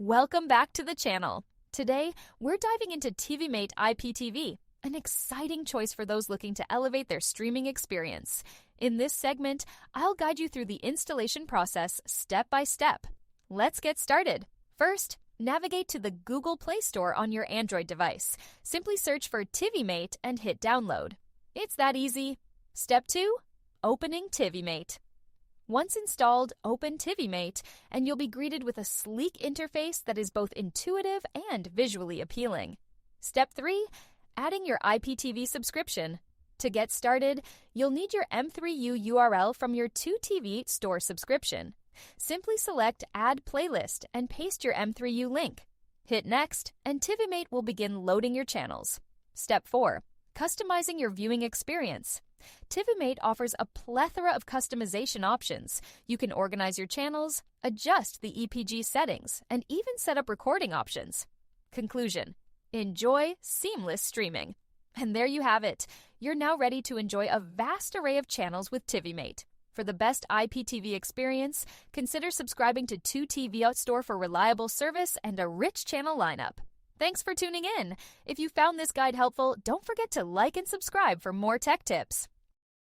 Welcome back to the channel. Today, we're diving into TiviMate IPTV, an exciting choice for those looking to elevate their streaming experience. In this segment, I'll guide you through the installation process step by step. Let's get started. First, navigate to the Google Play Store on your Android device. Simply search for TiviMate and hit download. It's that easy. Step 2, opening TiviMate. Once installed, open TiviMate, and you'll be greeted with a sleek interface that is both intuitive and visually appealing. Step 3, adding your IPTV subscription. To get started, you'll need your M3U URL from your 2TV store subscription. Simply select Add Playlist and paste your M3U link. Hit Next, and TiviMate will begin loading your channels. Step 4, customizing your viewing experience. TiviMate offers a plethora of customization options. You can organize your channels, adjust the EPG settings, and even set up recording options. Conclusion: enjoy seamless streaming. And there you have it. You're now ready to enjoy a vast array of channels with TiviMate. For the best IPTV experience, consider subscribing to 2TV Store for reliable service and a rich channel lineup. Thanks for tuning in. If you found this guide helpful, don't forget to like and subscribe for more tech tips.